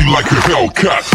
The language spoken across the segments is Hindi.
like a Hellcat.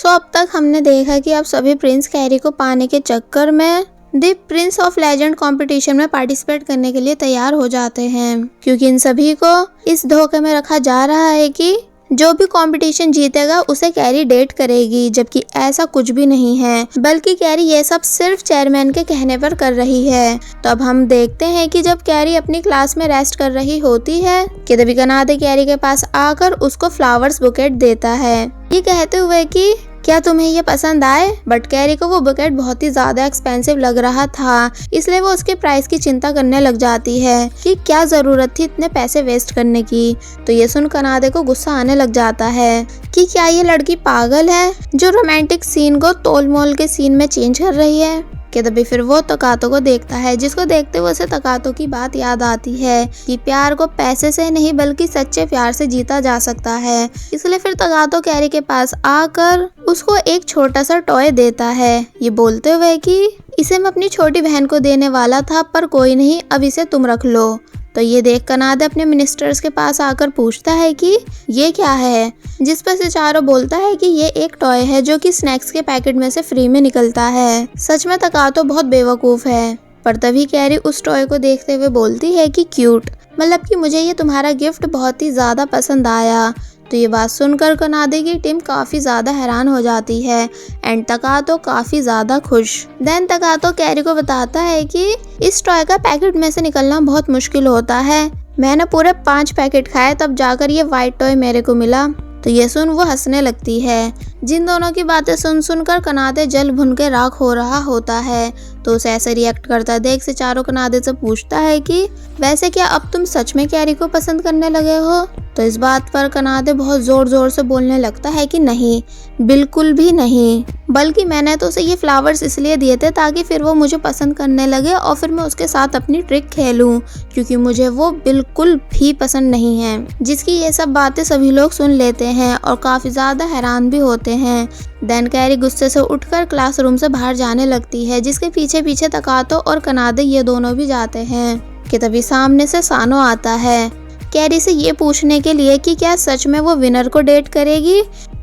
अब तक हमने देखा कि अब सभी प्रिंस कैरी को पाने के चक्कर में the Prince of legend competition में पार्टिसिपेट करने के लिए तैयार हो जाते हैं, क्योंकि इन सभी को इस धोखे में रखा जा रहा है कि जो भी कंपटीशन जीतेगा उसे कैरी डेट करेगी, जबकि ऐसा कुछ भी नहीं है, बल्कि कैरी ये सब सिर्फ चेयरमैन के कहने पर कर रही है। तो अब हम देखते हैं कि जब कैरी अपनी क्लास में रेस्ट कर रही होती है कि तभी कनादे कैरी के पास आकर उसको फ्लावर्स बुकेट देता है, ये कहते हुए कि क्या तुम्हें ये पसंद आए। बट कैरी को वो बुकेट बहुत ही ज्यादा एक्सपेंसिव लग रहा था, इसलिए वो उसके प्राइस की चिंता करने लग जाती है कि क्या जरूरत थी इतने पैसे वेस्ट करने की। तो ये सुन कनादे को गुस्सा आने लग जाता है कि क्या ये लड़की पागल है जो रोमांटिक सीन को तोल मोल के सीन में चेंज कर रही है। कि तभी फिर वो तकातो को देखता है, जिसको देखते हुए उसे तकातो की बात याद आती है कि प्यार को पैसे से नहीं बल्कि सच्चे प्यार से जीता जा सकता है। इसलिए फिर तकातो कैरी के पास आकर उसको एक छोटा सा टॉय देता है, ये बोलते हुए कि इसे मैं अपनी छोटी बहन को देने वाला था, पर कोई नहीं, अब इसे तुम रख लो। तो ये देख कनादे अपने मिनिस्टर्स के पास आकर पूछता है कि ये क्या है, जिस पर सिचारो बोलता है कि ये एक टॉय है जो कि स्नैक्स के पैकेट में से फ्री में निकलता है। सच में तकातो बहुत बेवकूफ है। पर तभी कैरी उस टॉय को देखते हुए बोलती है कि क्यूट, मतलब कि मुझे ये तुम्हारा गिफ्ट बहुत ही ज्यादा पसंद आया। तो ये बात सुनकर कनादे की टीम काफी ज्यादा हैरान हो जाती है एंड तकातो काफी ज्यादा खुश। देन तकातो कैरी को बताता है कि इस टॉय का पैकेट में से निकलना बहुत मुश्किल होता है, मैंने पूरे 5 पैकेट खाए तब जाकर ये व्हाइट टॉय मेरे को मिला। तो ये सुन वो हंसने लगती है। जिन दोनों की बातें सुनकर कनादे जल भुन के राख हो रहा होता है, तो उसे ऐसे रिएक्ट करता देख सिचारो कनादे से पूछता है कि वैसे क्या अब तुम सच में कैरी को पसंद करने लगे हो। तो इस बात पर कनादे बहुत जोर जोर से बोलने लगता है कि नहीं, बिल्कुल भी नहीं, बल्कि मैंने तो उसे ये फ्लावर्स इसलिए दिए थे ताकि फिर वो मुझे पसंद करने लगे और फिर मैं उसके साथ अपनी ट्रिक खेलूं, क्योंकि मुझे वो बिल्कुल भी पसंद नहीं है। जिसकी ये सब बातें सभी लोग सुन लेते हैं और काफी ज्यादा हैरान भी होते हैं। देन कैरी गुस्से से उठकर क्लासरूम से बाहर जाने लगती है, जिसके पीछे पीछे तकातो और कनादे ये दोनों भी जाते हैं। कि तभी सामने से सानो आता है कैरी से ये पूछने के लिए कि क्या सच में वो विनर को डेट करेगी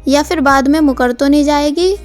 या फिर बाद में मुकर तो नहीं जाएगी।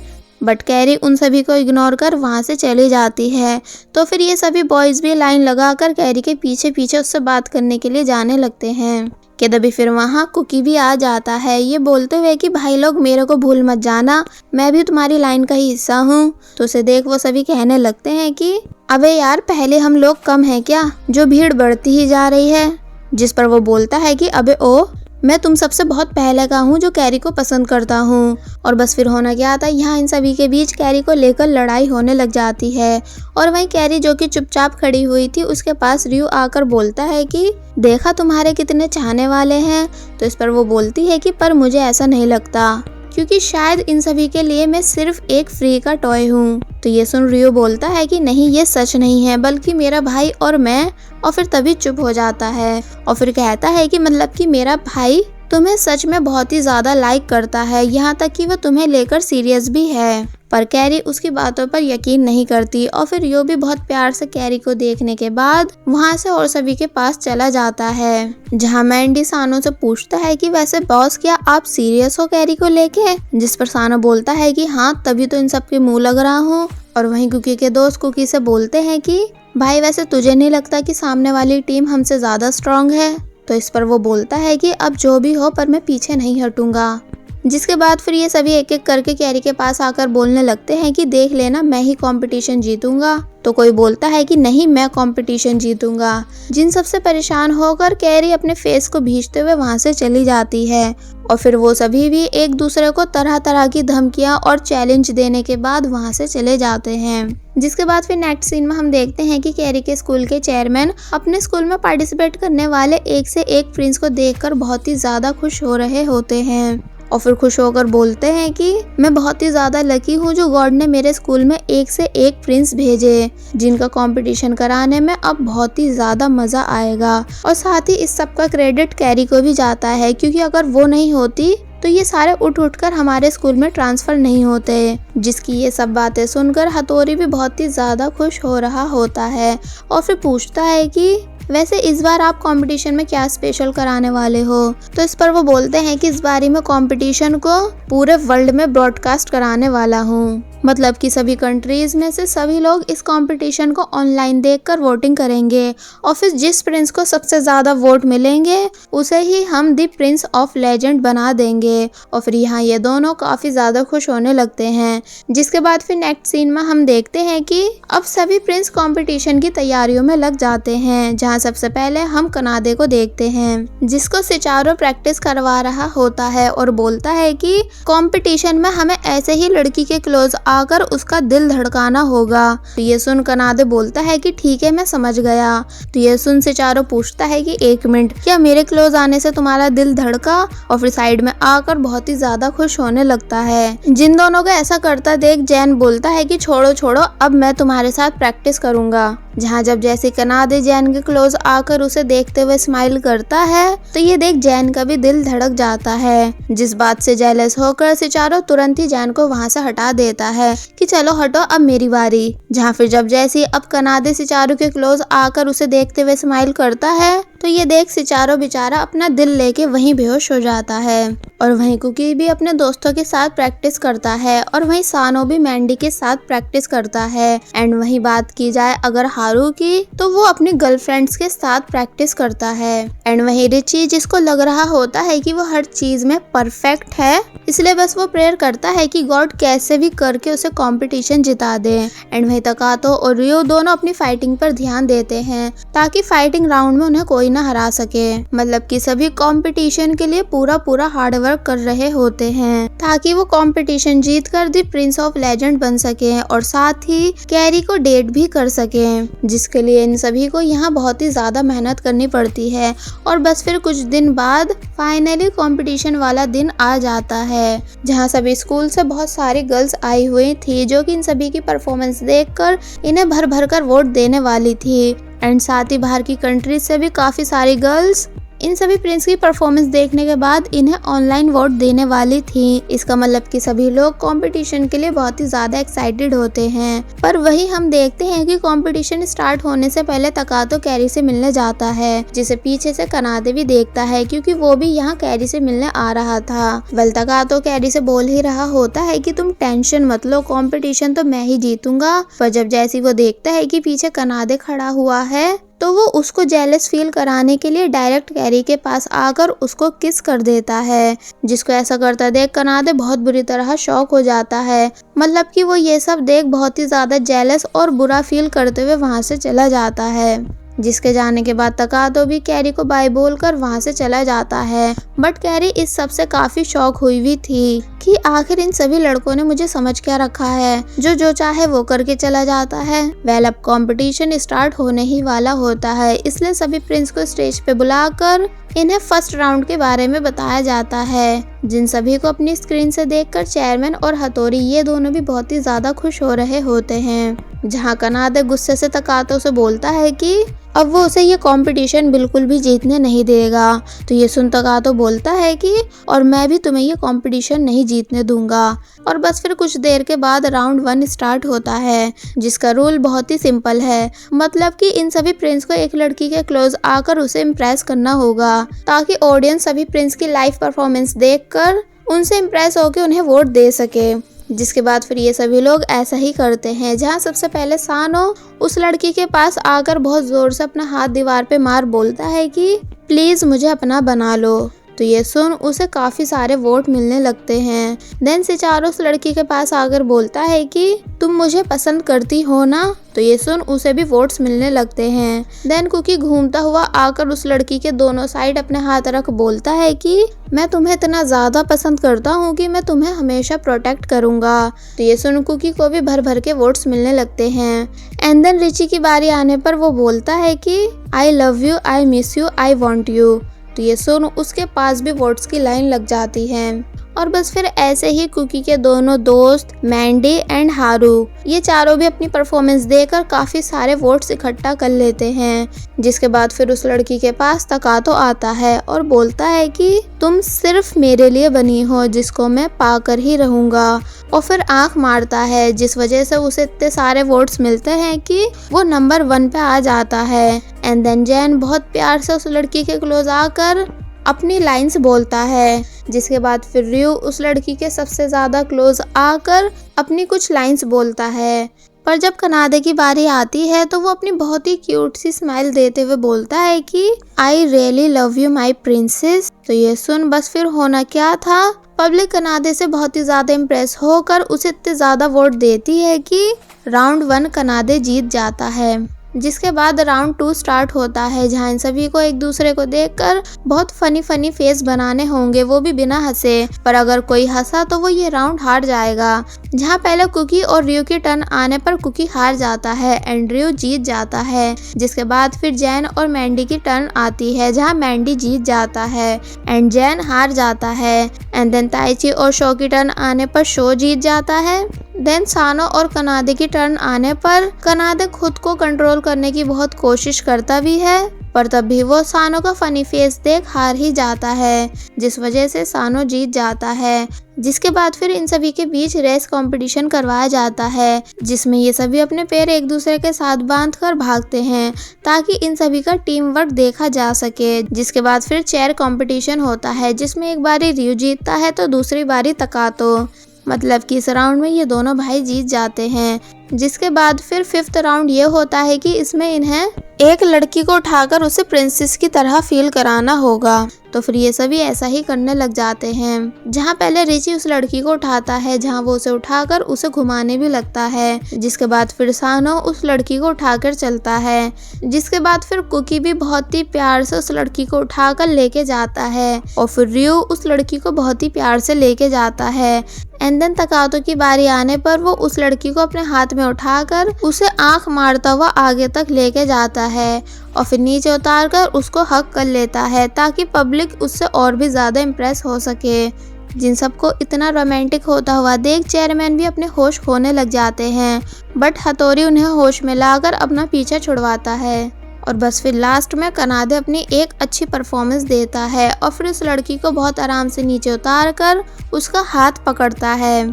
बट कैरी उन सभी को इग्नोर कर वहाँ से चली जाती है। तो फिर ये सभी बॉयज भी लाइन लगाकर कैरी के पीछे पीछे उससे बात करने के लिए जाने लगते हैं। कि तभी फिर वहाँ कुकी भी आ जाता है, ये बोलते हुए कि भाई लोग मेरे को भूल मत जाना, मैं भी तुम्हारी लाइन का ही हिस्सा हूँ। तो उसे देख वो सभी कहने लगते हैं कि अबे यार, पहले हम लोग कम हैं क्या, जो भीड़ बढ़ती ही जा रही है। जिस पर वो बोलता है कि अबे ओ, मैं तुम सबसे बहुत पहले का हूँ जो कैरी को पसंद करता हूँ। और बस फिर होना क्या था, यहाँ इन सभी के बीच कैरी को लेकर लड़ाई होने लग जाती है। और वहीं कैरी जो कि चुपचाप खड़ी हुई थी, उसके पास रियो आकर बोलता है कि देखा तुम्हारे कितने चाहने वाले हैं। तो इस पर वो बोलती है कि पर मुझे ऐसा नहीं लगता, क्योंकि शायद इन सभी के लिए मैं सिर्फ एक फ्री का टॉय हूँ। तो ये सुन रियो बोलता है कि नहीं, ये सच नहीं है, बल्कि मेरा भाई और मैं। और फिर तभी चुप हो जाता है और फिर कहता है कि मतलब कि मेरा भाई तुम्हें सच में बहुत ही ज्यादा लाइक करता है, यहाँ तक कि वो तुम्हें लेकर सीरियस भी है। पर कैरी उसकी बातों पर यकीन नहीं करती और फिर रियो भी बहुत प्यार से कैरी को देखने के बाद वहाँ से और सभी के पास चला जाता है, जहाँ मैंडी सानो से पूछता है कि वैसे बॉस, क्या आप सीरियस हो कैरी को लेके। जिस पर सानो बोलता है कि हाँ, तभी तो इन सब के मुंह लग रहा हूँ। और वहीं कुकी के दोस्त कुकी से बोलते हैं कि भाई वैसे तुझे नहीं लगता कि सामने वाली टीम हमसे ज्यादा स्ट्रांग है। तो इस पर वो बोलता है कि अब जो भी हो, पर मैं पीछे नहीं हटूंगा। जिसके बाद फिर ये सभी एक एक करके कैरी के पास आकर बोलने लगते हैं कि देख लेना, मैं ही कंपटीशन जीतूंगा। तो कोई बोलता है कि नहीं, मैं कंपटीशन जीतूंगा। जिन सबसे परेशान होकर कैरी अपने फेस को भींचते हुए वहां से चली जाती है। और फिर वो सभी भी एक दूसरे को तरह तरह की धमकियां और चैलेंज देने के बाद वहां से चले जाते हैं। जिसके बाद फिर नेक्स्ट सीन में हम देखते हैं कि कैरी के स्कूल के चेयरमैन अपने स्कूल में पार्टिसिपेट करने वाले एक से एक प्रिंस को देखकर बहुत ही ज्यादा खुश हो रहे होते हैं। और फिर खुश होकर बोलते हैं कि मैं बहुत ही ज्यादा लकी हूँ जो गॉड ने मेरे स्कूल में एक से एक प्रिंस भेजे, जिनका कंपटीशन कराने में अब बहुत ही ज्यादा मजा आएगा। और साथ ही इस सब का क्रेडिट कैरी को भी जाता है, क्योंकि अगर वो नहीं होती तो ये सारे उठ उठ कर हमारे स्कूल में ट्रांसफर नहीं होते। जिसकी ये सब बातें सुनकर हथौरी भी बहुत ही ज्यादा खुश हो रहा होता है और फिर पूछता है कि वैसे इस बार आप कंपटीशन में क्या स्पेशल कराने वाले हो। तो इस पर वो बोलते हैं कि इस बारी मैं कंपटीशन को पूरे वर्ल्ड में ब्रॉडकास्ट कराने वाला हूँ। मतलब कि सभी कंट्रीज में से सभी लोग इस कंपटीशन को ऑनलाइन देखकर वोटिंग करेंगे और फिर जिस प्रिंस को सबसे ज्यादा वोट मिलेंगे उसे ही हम द प्रिंस ऑफ लेजेंड बना देंगे। और फिर यहाँ ये दोनों काफी ज्यादा खुश होने लगते हैं। जिसके बाद फिर नेक्स्ट सीन में हम देखते हैं कि अब सभी प्रिंस कंपटीशन की तैयारियों में लग जाते हैं, जहाँ सबसे पहले हम कनाडे को देखते हैं जिसको सिचारो प्रैक्टिस करवा रहा होता है और बोलता है कि कंपटीशन में हमें ऐसे ही लड़की के क्लोज आकर उसका दिल धड़काना होगा। तो ये सुन कनाडे बोलता है कि ठीक है, मैं समझ गया। तो ये सुन सिचारो पूछता है कि एक मिनट, क्या मेरे क्लोज आने से तुम्हारा दिल धड़का? और फिर साइड में आकर बहुत ही ज्यादा खुश होने लगता है। जिन दोनों को ऐसा करता देख जैन बोलता है कि छोड़ो छोड़ो, अब मैं तुम्हारे साथ प्रैक्टिस करूंगा। जहाँ जब जैसे कनाडे जैन के क्लोज आकर उसे देखते हुए स्माइल करता है तो ये देख जैन का भी दिल धड़क जाता है। जिस बात से जेलस होकर सिचारो तुरंत ही जैन को वहाँ से हटा देता है कि चलो हटो, अब मेरी बारी। जहाँ फिर जब जैसे अब कनाडे सिचारो के क्लोज आकर उसे देखते हुए स्माइल करता है तो ये देख सिचारो बेचारा अपना दिल लेके वहीं बेहोश हो जाता है। और वहीं कुकी भी अपने दोस्तों के साथ प्रैक्टिस करता है और वहीं सानो भी मैंडी के साथ प्रैक्टिस करता है। एंड वहीं बात की जाए अगर हारू की तो वो अपनी गर्लफ्रेंड्स के साथ प्रैक्टिस करता है। एंड वहीं रिची जिसको लग रहा होता है कि वो हर चीज में परफेक्ट है, इसलिए बस वो प्रेयर करता है कि गॉड कैसे भी करके उसे कंपटीशन जिता दे। एंड वहीं तकातो और रियो दोनों अपनी फाइटिंग पर ध्यान देते हैं ताकि फाइटिंग राउंड में उन्हें कोई न हरा सके। मतलब कि सभी कंपटीशन के लिए पूरा हार्ड वर्क कर रहे होते हैं ताकि वो कंपटीशन जीत कर द प्रिंस ऑफ लेजेंड बन सके और साथ ही कैरी को डेट भी कर सके, जिसके लिए इन सभी को यहाँ बहुत ही ज्यादा मेहनत करनी पड़ती है। और बस फिर कुछ दिन बाद फाइनली कंपटीशन वाला दिन आ जाता है, जहाँ सभी स्कूल से बहुत सारी गर्ल्स आई हुई थी जो कि इन सभी की परफॉर्मेंस देखकर इन्हें भर भर कर वोट देने वाली थी। एंड साथ ही बाहर की कंट्रीज से भी काफी सारी गर्ल्स इन सभी प्रिंस की परफॉर्मेंस देखने के बाद इन्हें ऑनलाइन वोट देने वाली थी। इसका मतलब कि सभी लोग कंपटीशन के लिए बहुत ही ज्यादा एक्साइटेड होते हैं। पर वही हम देखते हैं कि कंपटीशन स्टार्ट होने से पहले तकातो कैरी से मिलने जाता है, जिसे पीछे से कनाडे भी देखता है क्योंकि वो भी यहाँ कैरी से मिलने आ रहा था। वेल तकातो कैरी से बोल ही रहा होता है कि तुम टेंशन मत लो, कंपटीशन तो मैं ही जीतूंगा। पर जब जैसी वो देखता है कि पीछे कनाडे खड़ा हुआ है तो वो उसको जेलस फील कराने के लिए डायरेक्ट कैरी के पास आकर उसको किस कर देता है, जिसको ऐसा करता देख कनाडे बहुत बुरी तरह शॉक हो जाता है। मतलब कि वो ये सब देख बहुत ही ज्यादा जेलस और बुरा फील करते हुए वहां से चला जाता है। जिसके जाने के बाद तकातो भी कैरी को बाय बोलकर वहां से चला जाता है। बट कैरी इस सब से काफी शॉक हुई हुई थी कि आखिर इन सभी लड़कों ने मुझे समझ क्या रखा है, जो चाहे वो करके चला जाता है। वेल अब कंपटीशन स्टार्ट होने ही वाला होता है, इसलिए सभी प्रिंस को स्टेज पे बुलाकर इन्हें फर्स्ट राउंड के बारे में बताया जाता है, जिन सभी को अपनी स्क्रीन से देखकर चेयरमैन और हथौरी ये दोनों भी बहुत ही ज्यादा खुश हो रहे होते हैं। जहाँ कनाडे गुस्से से तकातो से बोलता है कि अब वो उसे ये कंपटीशन बिल्कुल भी जीतने नहीं देगा। तो ये सुन तकातो बोलता है कि और मैं भी तुम्हें ये कंपटीशन नहीं जीतने दूंगा। और बस फिर कुछ देर के बाद राउंड 1 स्टार्ट होता है, जिसका रूल बहुत ही सिंपल है। मतलब कि इन सभी प्रिंस को एक लड़की के क्लोज आकर उसे इम्प्रेस करना होगा ताकि ऑडियंस सभी प्रिंस की लाइव परफॉर्मेंस देखकर उनसे इम्प्रेस होकर उन्हें वोट दे सके। जिसके बाद फिर ये सभी लोग ऐसा ही करते हैं, जहाँ सबसे पहले सानो उस लड़की के पास आकर बहुत जोर से अपना हाथ दीवार पे मार बोलता है कि प्लीज मुझे अपना बना लो। तो ये सुन उसे काफी सारे वोट मिलने लगते हैं। देन सिचारो उस लड़की के पास आकर बोलता है कि तुम मुझे पसंद करती हो ना। तो ये सुन उसे भी वोट्स मिलने लगते हैं। देन कुकी घूमता हुआ आकर उस लड़की के दोनों साइड अपने हाथ रख बोलता है कि मैं तुम्हें इतना ज्यादा पसंद करता हूँ कि मैं तुम्हें हमेशा प्रोटेक्ट करूंगा। तो ये सुन कुकी को भी भर भर के वोट्स मिलने लगते हैं। एंड देन रिची की बारी आने पर वो बोलता है कि I love you, I miss you, I want you. तो ये सुन उसके पास भी वोट्स की लाइन लग जाती है और बस फिर ऐसे ही कुकी के दोनों दोस्त मैंडी एंड हारू ये चारों भी अपनी परफॉर्मेंस देकर काफी सारे वोट्स इकट्ठा कर लेते हैं। जिसके बाद फिर उस लड़की के पास तकातो आता है और बोलता है कि तुम सिर्फ मेरे लिए बनी हो, जिसको मैं पाकर ही रहूंगा। और फिर आंख मारता है, जिस वजह से उसे इतने सारे वोट्स मिलते हैं कि वो नंबर 1 पे आ जाता है। एंड देन जैन बहुत प्यार से उस लड़की के क्लोज आकर अपनी लाइंस बोलता है। जिसके बाद फिर रियो उस लड़की के सबसे ज्यादा क्लोज आकर अपनी कुछ लाइंस बोलता है। पर जब कनाडे की बारी आती है तो वो अपनी बहुत ही क्यूट सी स्माइल देते हुए बोलता है कि I really love you my princess. तो ये सुन बस फिर होना क्या था, पब्लिक कनाडे से बहुत ही ज्यादा इम्प्रेस होकर उसे इतने ज्यादा वोट देती है कि राउंड 1 कनाडे जीत जाता है। जिसके बाद राउंड 2 स्टार्ट होता है, जहाँ इन सभी को एक दूसरे को देखकर बहुत फनी फेस बनाने होंगे, वो भी बिना हंसे। पर अगर कोई हंसा तो वो ये राउंड हार जाएगा। जहाँ पहले कुकी और रियो की टर्न आने पर कुकी हार जाता है एंड रियो जीत जाता है। जिसके बाद फिर जैन और मैंडी की टर्न आती है, जहाँ मैंडी जीत जाता है एंड जैन हार जाता है। एंड देन ताइची और शो की टर्न आने पर शो जीत जाता है। देन सानो और कनाडे की टर्न आने पर कनाडे खुद को कंट्रोल करने की बहुत कोशिश करता भी है, पर तब भी वो सानो का फनी फेस देख हार ही जाता है, जिस वजह से सानो जीत जाता है। जिसके बाद फिर इन सभी के बीच रेस कंपटीशन करवाया जाता है, जिसमें ये सभी अपने पैर एक दूसरे के साथ बांधकर भागते हैं ताकि इन सभी का टीम वर्क देखा जा सके। जिसके बाद फिर चेयर कंपटीशन होता है, जिसमें एक बारी रियो जीतता है तो दूसरी बारी तकातो, मतलब कि इस राउंड में ये दोनों भाई जीत जाते हैं। जिसके बाद फिर 5th राउंड ये होता है कि इसमें इन्हें एक लड़की को उठाकर उसे प्रिंसेस की तरह फील कराना होगा। तो फिर ये सभी ऐसा ही करने लग जाते हैं, जहाँ पहले रिची उस लड़की को उठाता है, जहाँ वो उसे उठाकर उसे घुमाने भी लगता है। जिसके बाद फिर सानो उस लड़की को उठाकर चलता है। जिसके बाद फिर कुकी भी बहुत ही प्यार से उस लड़की को उठाकर लेके जाता है और फिर रियो उस लड़की को बहुत ही प्यार से लेके जाता है। एंड देन तकातो की बारी आने पर वो उस लड़की को अपने हाथ में उठाकर उसे आंख मारता हुआ आगे तक लेके जाता है और फिर नीचे उतारकर उसको हक कर लेता है ताकि पब्लिक उससे और भी ज्यादा इम्प्रेस हो सके। जिन सबको इतना रोमांटिक होता हुआ देख चेयरमैन भी अपने होश खोने लग जाते हैं, बट हथौड़ी उन्हें होश में लाकर अपना पीछा छुड़वाता है। और बस फिर लास्ट में कनाडे अपनी एक अच्छी परफॉर्मेंस देता है और फिर उस लड़की को बहुत आराम से नीचे उतार कर उसका हाथ पकड़ता है।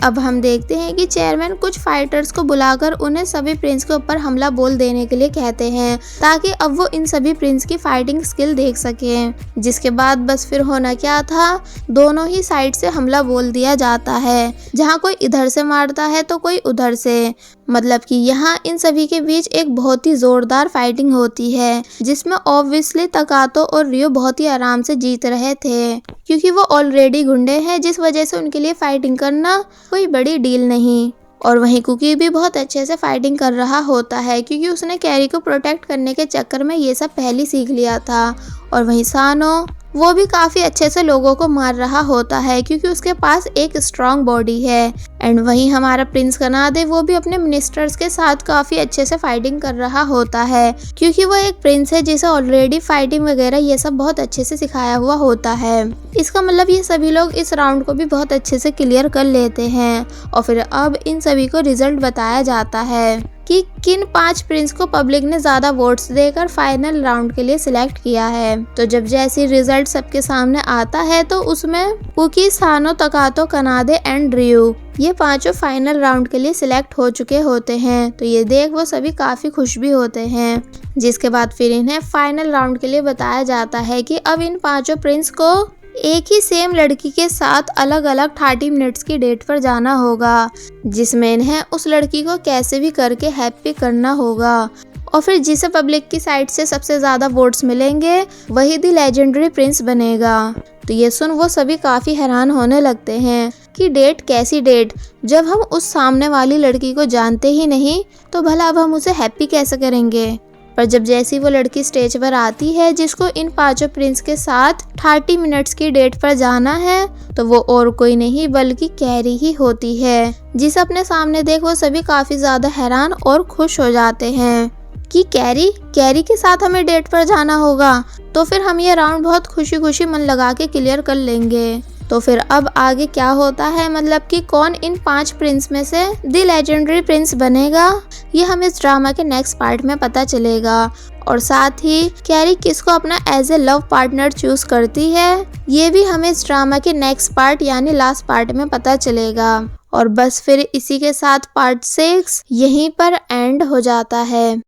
अब हम देखते हैं कि चेयरमैन कुछ फाइटर्स को बुलाकर उन्हें सभी प्रिंस के ऊपर हमला बोल देने के लिए कहते हैं ताकि अब वो इन सभी प्रिंस की फाइटिंग स्किल देख सकें। जिसके बाद बस फिर होना क्या था, दोनों ही साइड से हमला बोल दिया जाता है, जहाँ कोई इधर से मारता है तो कोई उधर से। मतलब कि यहाँ इन सभी के बीच एक बहुत ही जोरदार फाइटिंग होती है, जिसमें ऑब्वियसली तकातो और रियो बहुत ही आराम से जीत रहे थे, क्योंकि वो ऑलरेडी गुंडे हैं, जिस वजह से उनके लिए फाइटिंग करना कोई बड़ी डील नहीं। और वहीं कुकी भी बहुत अच्छे से फाइटिंग कर रहा होता है, क्योंकि उसने कैरी को प्रोटेक्ट करने के चक्कर में ये सब पहले सीख लिया था। और वहीं सानो वो भी काफी अच्छे से लोगों को मार रहा होता है, क्योंकि उसके पास एक स्ट्रॉन्ग बॉडी है। एंड वहीं हमारा प्रिंस कनाडे वो भी अपने मिनिस्टर्स के साथ काफी अच्छे से फाइटिंग कर रहा होता है, क्योंकि वो एक प्रिंस है जिसे ऑलरेडी फाइटिंग वगैरह ये सब बहुत अच्छे से सिखाया हुआ होता है। इसका मतलब ये सभी लोग इस राउंड को भी बहुत अच्छे से क्लियर कर लेते हैं। और फिर अब इन सभी को रिजल्ट बताया जाता है कि किन 5 प्रिंस को पब्लिक ने ज्यादा वोट्स देकर फाइनल राउंड के लिए सिलेक्ट किया है। तो जब जैसे रिजल्ट सबके सामने आता है तो उसमें कुकी, सानो, तकातो, कनाडे एंड रियो ये 5 फाइनल राउंड के लिए सिलेक्ट हो चुके होते हैं। तो ये देख वो सभी काफी खुश भी होते हैं। जिसके बाद फिर इन्हें फाइनल राउंड के लिए बताया जाता है कि अब इन 5 प्रिंस को एक ही सेम लड़की के साथ अलग अलग 30 मिनट्स की डेट पर जाना होगा, जिसमें इन्हें उस लड़की को कैसे भी करके हैप्पी करना होगा। और फिर जिसे पब्लिक की साइड से सबसे ज्यादा वोट्स मिलेंगे वही दी लेजेंडरी प्रिंस बनेगा। तो ये सुन वो सभी काफी हैरान होने लगते हैं कि डेट कैसी डेट, जब हम उस सामने वाली लड़की को जानते ही नहीं तो भला अब हम उसे हैप्पी कैसे करेंगे। पर जब जैसी वो लड़की स्टेज पर आती है जिसको इन 5 प्रिंस के साथ 30 मिनट्स की डेट पर जाना है, तो वो और कोई नहीं बल्कि कैरी ही होती है, जिसे अपने सामने देख वो सभी काफी ज्यादा हैरान और खुश हो जाते हैं कि कैरी के साथ हमें डेट पर जाना होगा, तो फिर हम ये राउंड बहुत खुशी खुशी मन लगा के क्लियर कर लेंगे। तो फिर अब आगे क्या होता है, मतलब कि कौन इन 5 प्रिंस में से द लेजेंडरी प्रिंस बनेगा, ये हमें इस ड्रामा के नेक्स्ट पार्ट में पता चलेगा। और साथ ही कैरी किसको अपना as a love partner choose करती है, ये भी हमें इस ड्रामा के नेक्स्ट पार्ट यानी लास्ट पार्ट में पता चलेगा। और बस फिर इसी के साथ पार्ट 6 यहीं पर एंड हो जाता है।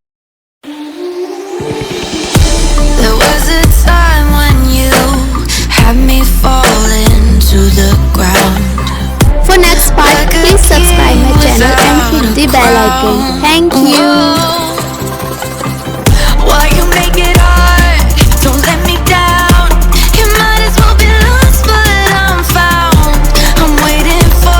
There was a time when you had me falling to the ground. For next part, please subscribe my channel and hit the bell icon. Thank you.